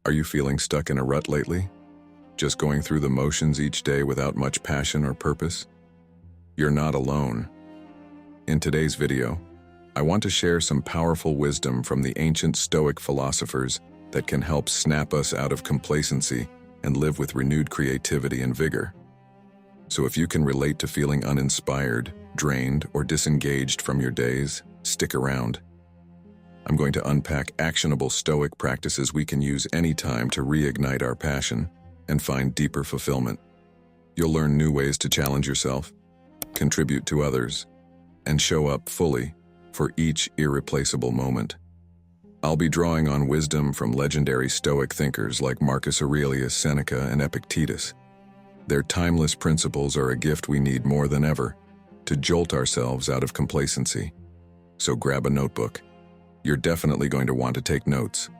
Are you feeling stuck in a rut lately? Just going through the motions each day without much passion or purpose? You're not alone. In today's video, I want to share some powerful wisdom from the ancient Stoic philosophers that can help snap us out of complacency and live with renewed creativity and vigor. So if you can relate to feeling uninspired, drained, or disengaged from your days, stick around. I'm going to unpack actionable Stoic practices we can use anytime to reignite our passion and find deeper fulfillment. You'll learn new ways to challenge yourself, contribute to others, and show up fully for each irreplaceable moment. I'll be drawing on wisdom from legendary Stoic thinkers like Marcus Aurelius, Seneca, and Epictetus. Their timeless principles are a gift we need more than ever to jolt ourselves out of complacency. So grab a notebook. You're definitely going to want to take notes.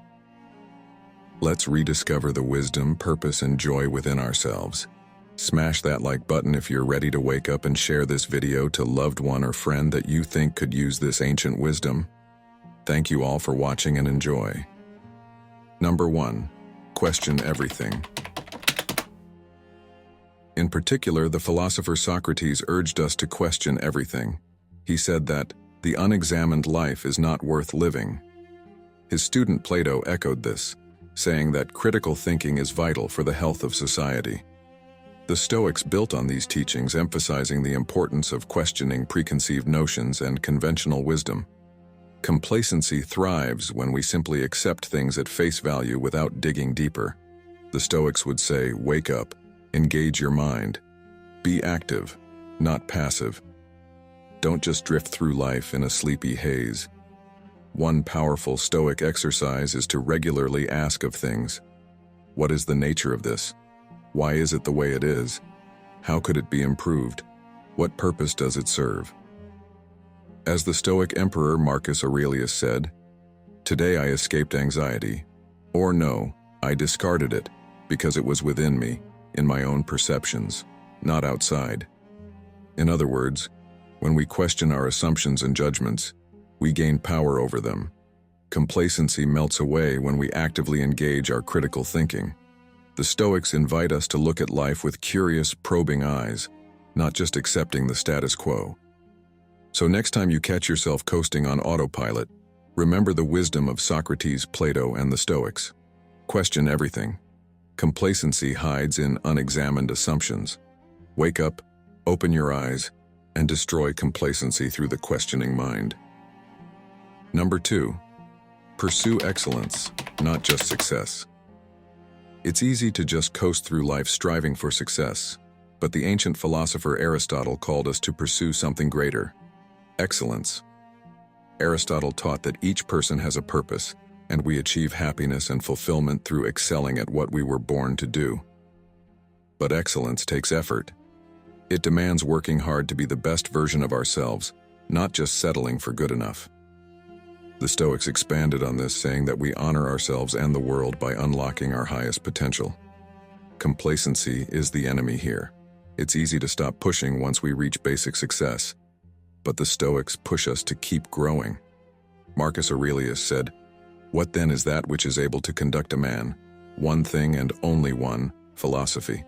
Let's rediscover the wisdom, purpose, and joy within ourselves. Smash that like button if you're ready to wake up and share this video to loved one or friend that you think could use this ancient wisdom. Thank you all for watching and enjoy. Number 1. Question everything. In particular, the philosopher Socrates urged us to question everything. He said that the unexamined life is not worth living. His student Plato echoed this, saying that critical thinking is vital for the health of society. The Stoics built on these teachings, emphasizing the importance of questioning preconceived notions and conventional wisdom. Complacency thrives when we simply accept things at face value without digging deeper. The Stoics would say, wake up, engage your mind, be active, not passive. Don't just drift through life in a sleepy haze. One powerful Stoic exercise is to regularly ask of things. What is the nature of this? Why is it the way it is? How could it be improved? What purpose does it serve? As the Stoic emperor Marcus Aurelius said, "Today I escaped anxiety," or no, I discarded it because it was within me, in my own perceptions, not outside. In other words, when we question our assumptions and judgments, we gain power over them. Complacency melts away when we actively engage our critical thinking. The Stoics invite us to look at life with curious, probing eyes, not just accepting the status quo. So next time you catch yourself coasting on autopilot, remember the wisdom of Socrates, Plato, and the Stoics. Question everything. Complacency hides in unexamined assumptions. Wake up, open your eyes, and destroy complacency through the questioning mind. Number 2. Pursue excellence, not just success. It's easy to just coast through life striving for success, but the ancient philosopher Aristotle called us to pursue something greater: excellence. Aristotle taught that each person has a purpose, and we achieve happiness and fulfillment through excelling at what we were born to do. But excellence takes effort. It demands working hard to be the best version of ourselves, not just settling for good enough. The Stoics expanded on this, saying that we honor ourselves and the world by unlocking our highest potential. Complacency is the enemy here. It's easy to stop pushing once we reach basic success, but the Stoics push us to keep growing. Marcus Aurelius said, "What then is that which is able to conduct a man? One thing and only one, philosophy.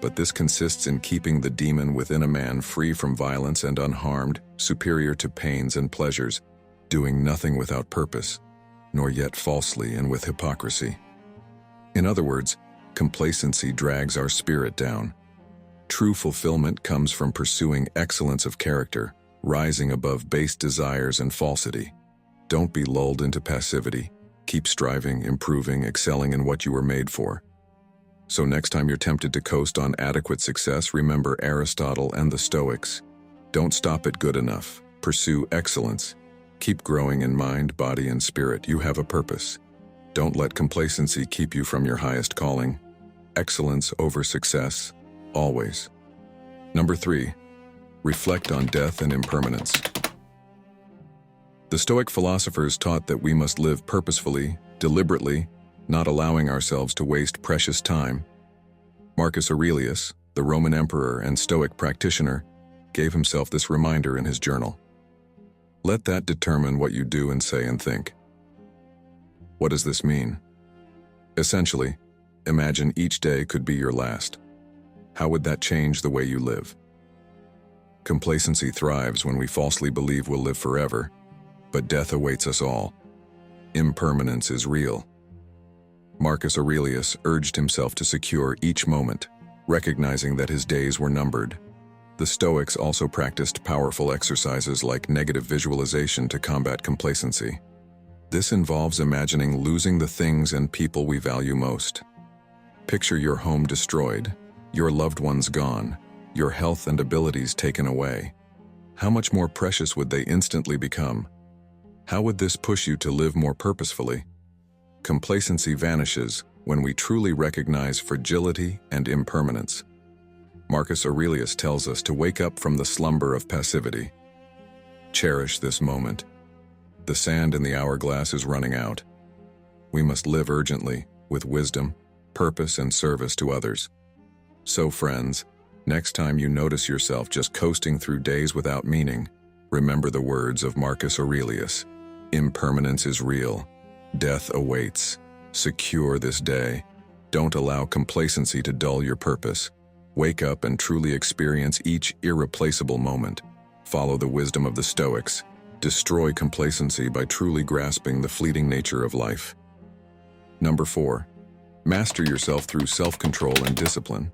But this consists in keeping the demon within a man free from violence and unharmed, superior to pains and pleasures, doing nothing without purpose, nor yet falsely and with hypocrisy." In other words, complacency drags our spirit down. True fulfillment comes from pursuing excellence of character, rising above base desires and falsity. Don't be lulled into passivity. Keep striving, improving, excelling in what you were made for. So next time you're tempted to coast on adequate success, remember Aristotle and the Stoics. Don't stop at good enough. Pursue excellence. Keep growing in mind, body, and spirit. You have a purpose. Don't let complacency keep you from your highest calling. Excellence over success, always. Number 3. Reflect on death and impermanence. The Stoic philosophers taught that we must live purposefully, deliberately, not allowing ourselves to waste precious time. Marcus Aurelius, the Roman emperor and Stoic practitioner, gave himself this reminder in his journal. Let that determine what you do and say and think. What does this mean? Essentially, imagine each day could be your last. How would that change the way you live? Complacency thrives when we falsely believe we'll live forever, but death awaits us all. Impermanence is real. Marcus Aurelius urged himself to secure each moment, recognizing that his days were numbered. The Stoics also practiced powerful exercises like negative visualization to combat complacency. This involves imagining losing the things and people we value most. Picture your home destroyed, your loved ones gone, your health and abilities taken away. How much more precious would they instantly become? How would this push you to live more purposefully? Complacency vanishes when we truly recognize fragility and impermanence. Marcus Aurelius tells us to wake up from the slumber of passivity. Cherish this moment. The sand in the hourglass is running out. We must live urgently, with wisdom, purpose, and service to others. So friends, next time you notice yourself just coasting through days without meaning, remember the words of Marcus Aurelius. Impermanence is real. Death awaits. Secure this day. Don't allow complacency to dull your purpose. Wake up and truly experience each irreplaceable moment. Follow the wisdom of the Stoics. Destroy complacency by truly grasping the fleeting nature of life. Number 4. Master yourself through self-control and discipline.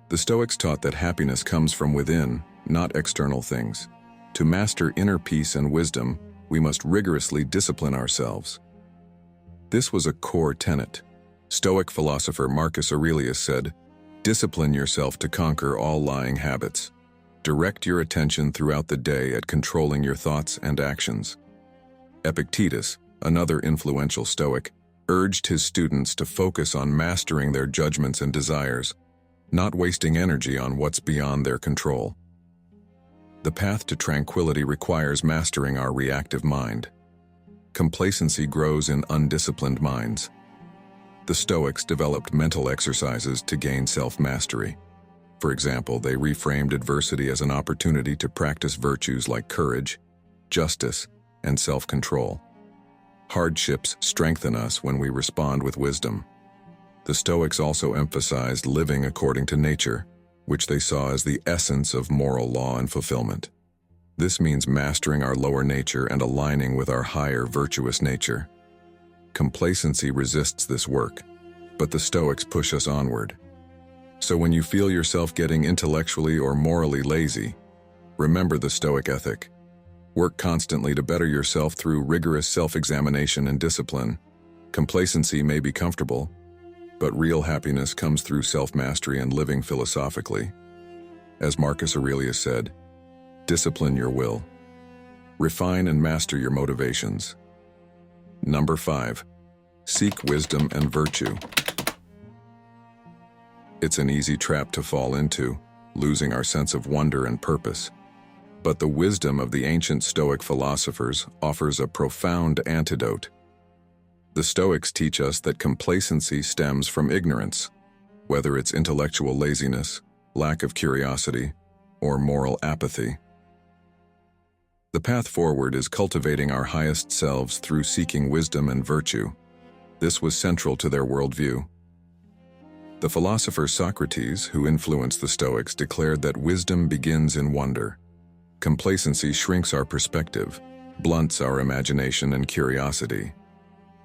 The Stoics taught that happiness comes from within, not external things. To master inner peace and wisdom, we must rigorously discipline ourselves. This was a core tenet. Stoic philosopher Marcus Aurelius said, "Discipline yourself to conquer all lying habits. Direct your attention throughout the day at controlling your thoughts and actions." Epictetus, another influential Stoic, urged his students to focus on mastering their judgments and desires, not wasting energy on what's beyond their control. The path to tranquility requires mastering our reactive mind. Complacency grows in undisciplined minds. The Stoics developed mental exercises to gain self-mastery. For example, they reframed adversity as an opportunity to practice virtues like courage, justice, and self-control. Hardships strengthen us when we respond with wisdom. The Stoics also emphasized living according to nature, which they saw as the essence of moral law and fulfillment. This means mastering our lower nature and aligning with our higher virtuous nature. Complacency resists this work, but the Stoics push us onward. So when you feel yourself getting intellectually or morally lazy, remember the Stoic ethic. Work constantly to better yourself through rigorous self-examination and discipline. Complacency may be comfortable, but real happiness comes through self-mastery and living philosophically. As Marcus Aurelius said, discipline your will. Refine and master your motivations. Number 5. Seek wisdom and virtue. It's an easy trap to fall into, losing our sense of wonder and purpose. But the wisdom of the ancient Stoic philosophers offers a profound antidote. The Stoics teach us that complacency stems from ignorance, whether it's intellectual laziness, lack of curiosity, or moral apathy. The path forward is cultivating our highest selves through seeking wisdom and virtue. This was central to their worldview. The philosopher Socrates, who influenced the Stoics, declared that wisdom begins in wonder. Complacency shrinks our perspective, blunts our imagination and curiosity.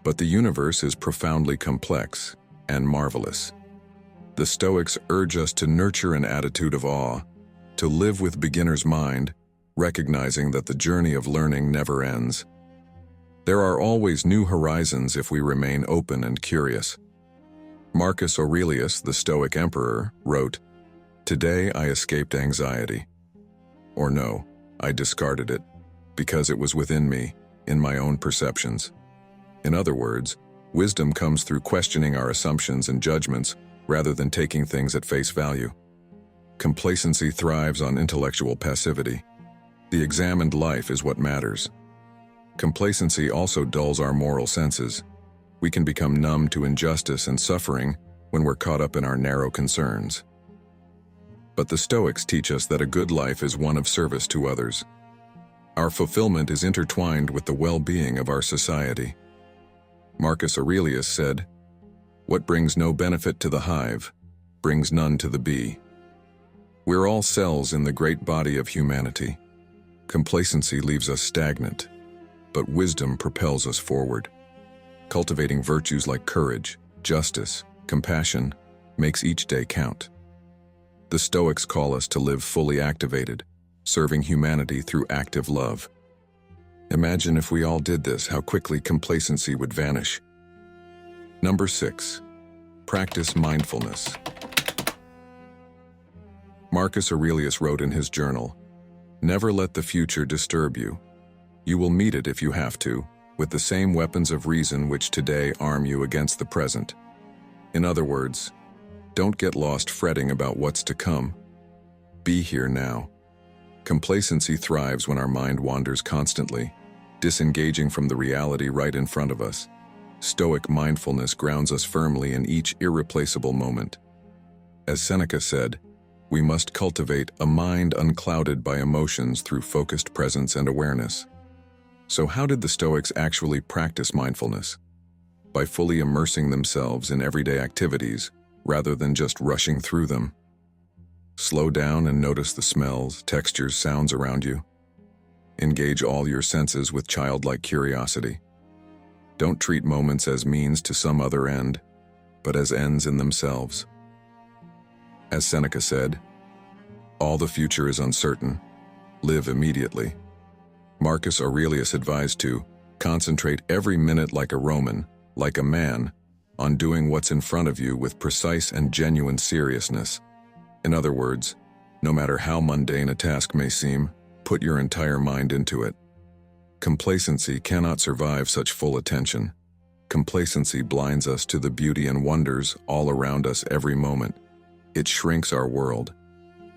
But the universe is profoundly complex and marvelous. The Stoics urge us to nurture an attitude of awe, to live with beginner's mind, recognizing that the journey of learning never ends. There are always new horizons if we remain open and curious. Marcus Aurelius, the Stoic emperor, wrote, "Today I escaped anxiety." Or no, I discarded it, because it was within me, in my own perceptions. In other words, wisdom comes through questioning our assumptions and judgments rather than taking things at face value. Complacency thrives on intellectual passivity. The examined life is what matters. Complacency also dulls our moral senses. We can become numb to injustice and suffering when we're caught up in our narrow concerns. But the Stoics teach us that a good life is one of service to others. Our fulfillment is intertwined with the well-being of our society. Marcus Aurelius said, What brings no benefit to the hive, brings none to the bee. We're all cells in the great body of humanity. Complacency leaves us stagnant, but wisdom propels us forward. Cultivating virtues like courage, justice, compassion, makes each day count. The Stoics call us to live fully activated, serving humanity through active love. Imagine if we all did this, how quickly complacency would vanish. Number 6. Practice mindfulness. Marcus Aurelius wrote in his journal, "Never let the future disturb you. You will meet it if you have to, with the same weapons of reason which today arm you against the present." In other words, don't get lost fretting about what's to come. Be here now. Complacency thrives when our mind wanders constantly, disengaging from the reality right in front of us. Stoic mindfulness grounds us firmly in each irreplaceable moment. As Seneca said, we must cultivate a mind unclouded by emotions through focused presence and awareness. So how did the Stoics actually practice mindfulness? By fully immersing themselves in everyday activities, rather than just rushing through them. Slow down and notice the smells, textures, sounds around you. Engage all your senses with childlike curiosity. Don't treat moments as means to some other end, but as ends in themselves. As Seneca said, "All the future is uncertain. Live immediately." Marcus Aurelius advised to concentrate every minute like a Roman, like a man, on doing what's in front of you with precise and genuine seriousness. In other words, no matter how mundane a task may seem, put your entire mind into it. Complacency cannot survive such full attention. Complacency blinds us to the beauty and wonders all around us every moment. It shrinks our world.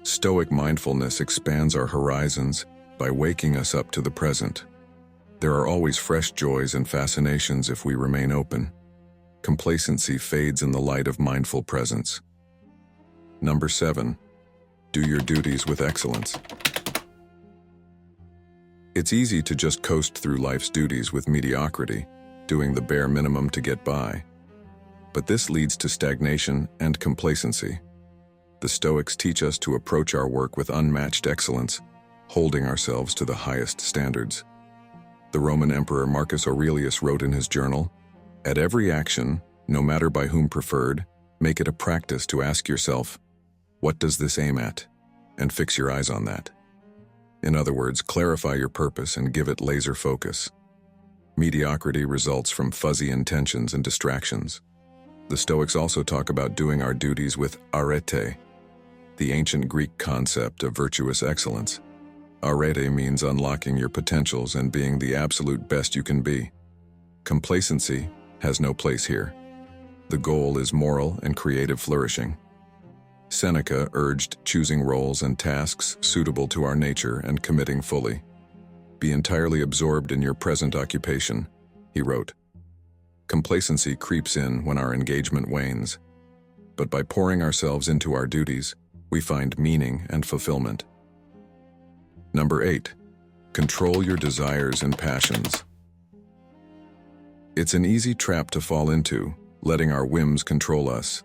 Stoic mindfulness expands our horizons by waking us up to the present. There are always fresh joys and fascinations if we remain open. Complacency fades in the light of mindful presence. Number 7. Do your duties with excellence. It's easy to just coast through life's duties with mediocrity, doing the bare minimum to get by. But this leads to stagnation and complacency. The Stoics teach us to approach our work with unmatched excellence, holding ourselves to the highest standards. The Roman Emperor Marcus Aurelius wrote in his journal, "At every action, no matter by whom preferred, make it a practice to ask yourself, what does this aim at? And fix your eyes on that." In other words, clarify your purpose and give it laser focus. Mediocrity results from fuzzy intentions and distractions. The Stoics also talk about doing our duties with arete, the ancient Greek concept of virtuous excellence. Arete means unlocking your potentials and being the absolute best you can be. Complacency has no place here. The goal is moral and creative flourishing. Seneca urged choosing roles and tasks suitable to our nature and committing fully. Be entirely absorbed in your present occupation, he wrote. Complacency creeps in when our engagement wanes. But by pouring ourselves into our duties, we find meaning and fulfillment. Number 8. Control your desires and passions. It's an easy trap to fall into, letting our whims control us.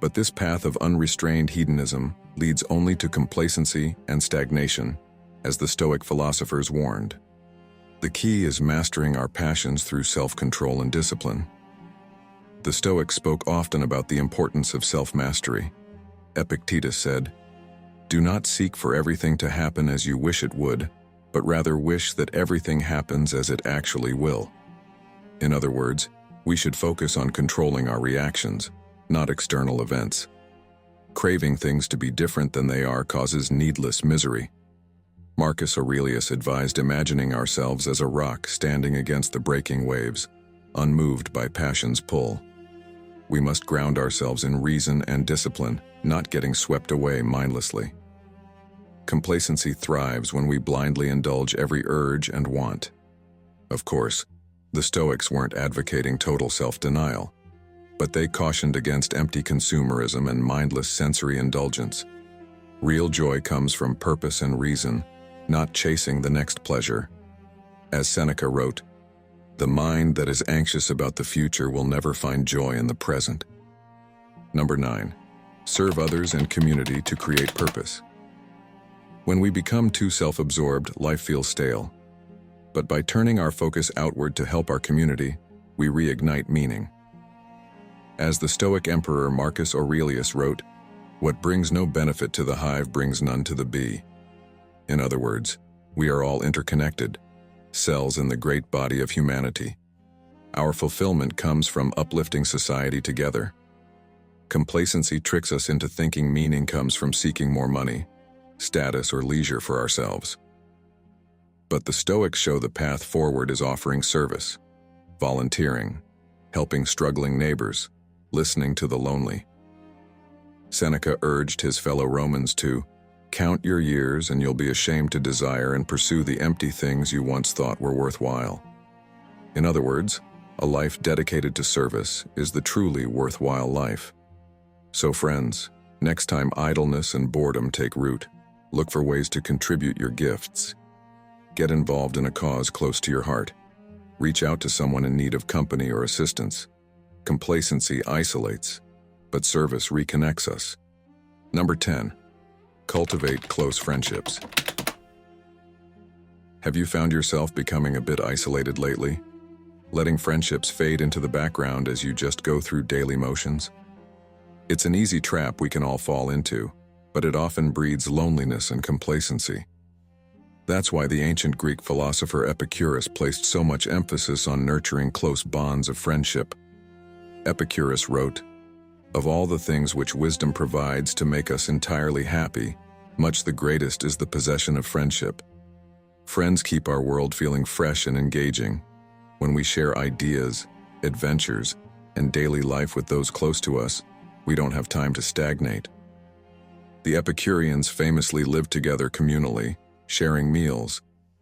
But this path of unrestrained hedonism leads only to complacency and stagnation, as the Stoic philosophers warned. The key is mastering our passions through self-control and discipline. The Stoics spoke often about the importance of self-mastery. Epictetus said, "Do not seek for everything to happen as you wish it would, but rather wish that everything happens as it actually will." In other words, we should focus on controlling our reactions, not external events. Craving things to be different than they are causes needless misery. Marcus Aurelius advised imagining ourselves as a rock standing against the breaking waves, unmoved by passion's pull. We must ground ourselves in reason and discipline, not getting swept away mindlessly. Complacency thrives when we blindly indulge every urge and want. Of course, the Stoics weren't advocating total self-denial, but they cautioned against empty consumerism and mindless sensory indulgence. Real joy comes from purpose and reason, not chasing the next pleasure. As Seneca wrote, "The mind that is anxious about the future will never find joy in the present." Number 9. Serve others and community to create purpose. When we become too self-absorbed, life feels stale. But by turning our focus outward to help our community, we reignite meaning. As the Stoic Emperor Marcus Aurelius wrote, "What brings no benefit to the hive brings none to the bee." In other words, we are all interconnected, cells in the great body of humanity. Our fulfillment comes from uplifting society together. Complacency tricks us into thinking meaning comes from seeking more money, status, or leisure for ourselves. But the Stoics show the path forward is offering service, volunteering, helping struggling neighbors, listening to the lonely. Seneca urged his fellow Romans to count your years and you'll be ashamed to desire and pursue the empty things you once thought were worthwhile. In other words, a life dedicated to service is the truly worthwhile life. So friends, next time idleness and boredom take root, look for ways to contribute your gifts. Get involved in a cause close to your heart. Reach out to someone in need of company or assistance. Complacency isolates, but service reconnects us. Number 10. Cultivate close friendships. Have you found yourself becoming a bit isolated lately? Letting friendships fade into the background as you just go through daily motions? It's an easy trap we can all fall into, but it often breeds loneliness and complacency. That's why the ancient Greek philosopher Epicurus placed so much emphasis on nurturing close bonds of friendship. Epicurus wrote, "Of all the things which wisdom provides to make us entirely happy, much the greatest is the possession of friendship." Friends keep our world feeling fresh and engaging. When we share ideas, adventures, and daily life with those close to us, we don't have time to stagnate. The Epicureans famously lived together communally, sharing meals,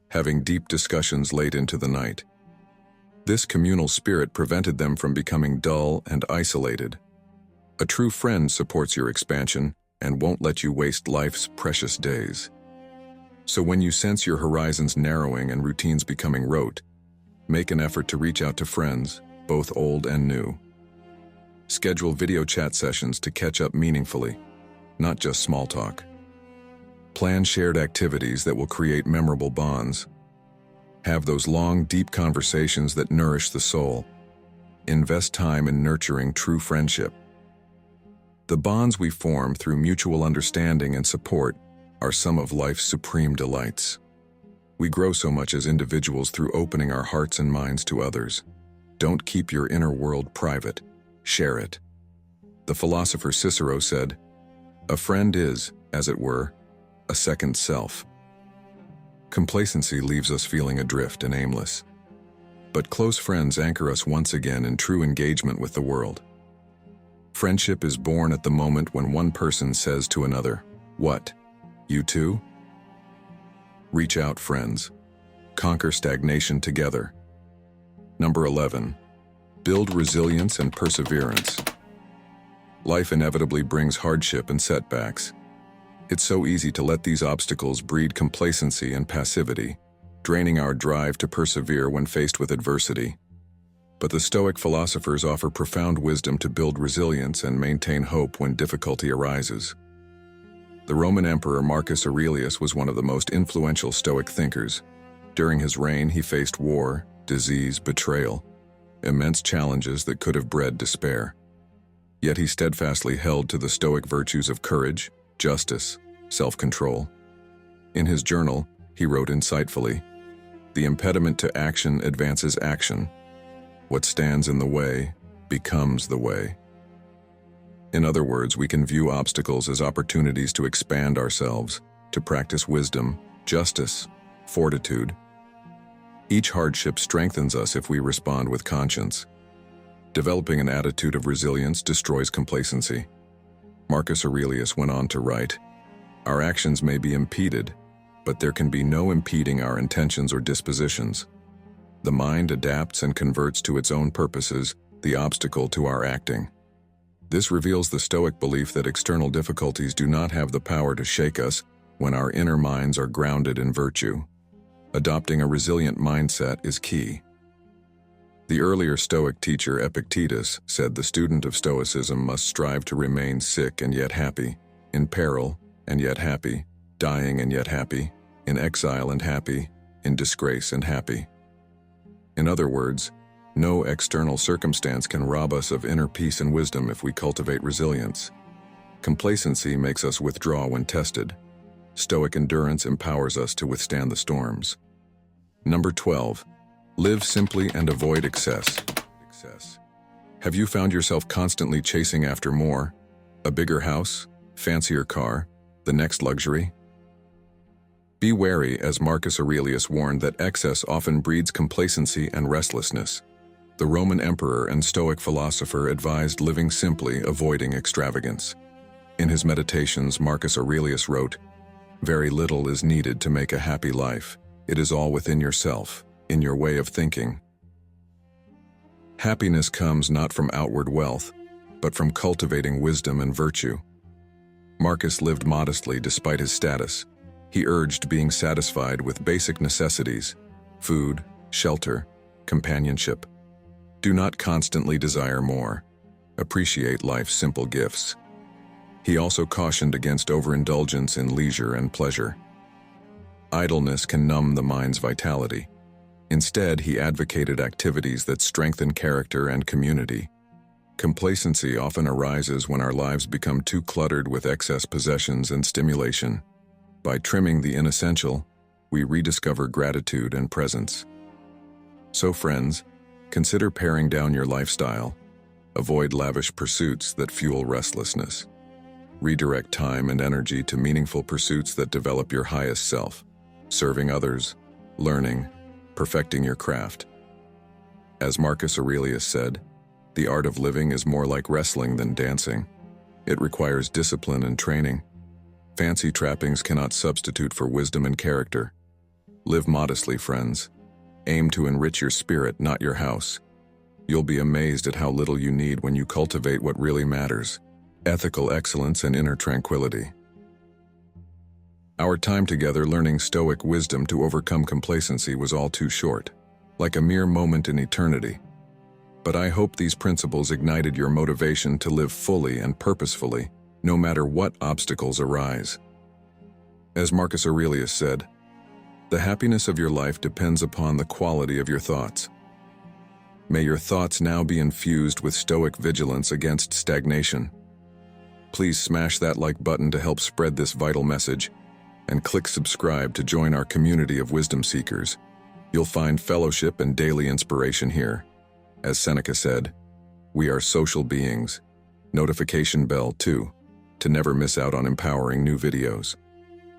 having deep discussions late into the night. This communal spirit prevented them from becoming dull and isolated. A true friend supports your expansion and won't let you waste life's precious days. So when you sense your horizons narrowing and routines becoming rote, make an effort to reach out to friends, both old and new. Schedule video chat sessions to catch up meaningfully, not just small talk. Plan shared activities that will create memorable bonds. Have those long, deep conversations that nourish the soul. Invest time in nurturing true friendship. The bonds we form through mutual understanding and support are some of life's supreme delights. We grow so much as individuals through opening our hearts and minds to others. Don't keep your inner world private. Share it. The philosopher Cicero said, "A friend is, as it were, a second self." Complacency leaves us feeling adrift and aimless. But close friends anchor us once again in true engagement with the world. Friendship is born at the moment when one person says to another, "What? You too?" Reach out, friends. Conquer stagnation together. Number 11. Build resilience and perseverance. Life inevitably brings hardship and setbacks. It's so easy to let these obstacles breed complacency and passivity, draining our drive to persevere when faced with adversity. But the Stoic philosophers offer profound wisdom to build resilience and maintain hope when difficulty arises. The Roman Emperor Marcus Aurelius was one of the most influential Stoic thinkers. During his reign, he faced war, disease, betrayal, immense challenges that could have bred despair. Yet he steadfastly held to the Stoic virtues of courage, justice, self-control. In his journal, he wrote insightfully, "The impediment to action advances action. What stands in the way becomes the way." In other words, we can view obstacles as opportunities to expand ourselves, to practice wisdom, justice, fortitude. Each hardship strengthens us if we respond with conscience. Developing an attitude of resilience destroys complacency. Marcus Aurelius went on to write, "Our actions may be impeded, but there can be no impeding our intentions or dispositions. The mind adapts and converts to its own purposes the obstacle to our acting." This reveals the Stoic belief that external difficulties do not have the power to shake us when our inner minds are grounded in virtue. Adopting a resilient mindset is key. The earlier Stoic teacher Epictetus said the student of Stoicism must strive to remain sick and yet happy, in peril and yet happy, dying and yet happy, in exile and happy, in disgrace and happy. In other words, no external circumstance can rob us of inner peace and wisdom if we cultivate resilience. Complacency makes us withdraw when tested. Stoic endurance empowers us to withstand the storms. Number 12. Live simply and avoid excess. Have you found yourself constantly chasing after more? A bigger house, fancier car, the next luxury? Be wary, as Marcus Aurelius warned, that excess often breeds complacency and restlessness. The Roman emperor and Stoic philosopher advised living simply, avoiding extravagance. In his Meditations, Marcus Aurelius wrote, "Very little is needed to make a happy life. It is all within yourself, in your way of thinking." Happiness comes not from outward wealth, but from cultivating wisdom and virtue. Marcus lived modestly despite his status. He urged being satisfied with basic necessities: food, shelter, companionship. Do not constantly desire more. Appreciate life's simple gifts. He also cautioned against overindulgence in leisure and pleasure. Idleness can numb the mind's vitality. Instead, he advocated activities that strengthen character and community. Complacency often arises when our lives become too cluttered with excess possessions and stimulation. By trimming the inessential, we rediscover gratitude and presence. So friends, consider paring down your lifestyle. Avoid lavish pursuits that fuel restlessness. Redirect time and energy to meaningful pursuits that develop your highest self, serving others, learning, perfecting your craft. As Marcus Aurelius said, the art of living is more like wrestling than dancing. It requires discipline and training. Fancy trappings cannot substitute for wisdom and character. Live modestly, friends. Aim to enrich your spirit, not your house. You'll be amazed at how little you need when you cultivate what really matters: ethical excellence and inner tranquility. Our time together learning Stoic wisdom to overcome complacency was all too short, like a mere moment in eternity. But I hope these principles ignited your motivation to live fully and purposefully, no matter what obstacles arise. As Marcus Aurelius said, "The happiness of your life depends upon the quality of your thoughts." May your thoughts now be infused with Stoic vigilance against stagnation. Please smash that like button to help spread this vital message, and click subscribe to join our community of wisdom seekers. You'll find fellowship and daily inspiration here. As Seneca said, we are social beings. Notification bell too, to never miss out on empowering new videos.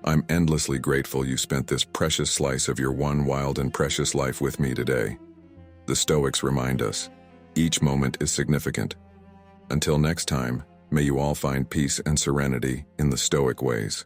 I'm endlessly grateful you spent this precious slice of your one wild and precious life with me today. The Stoics remind us, each moment is significant. Until next time, may you all find peace and serenity in the Stoic ways.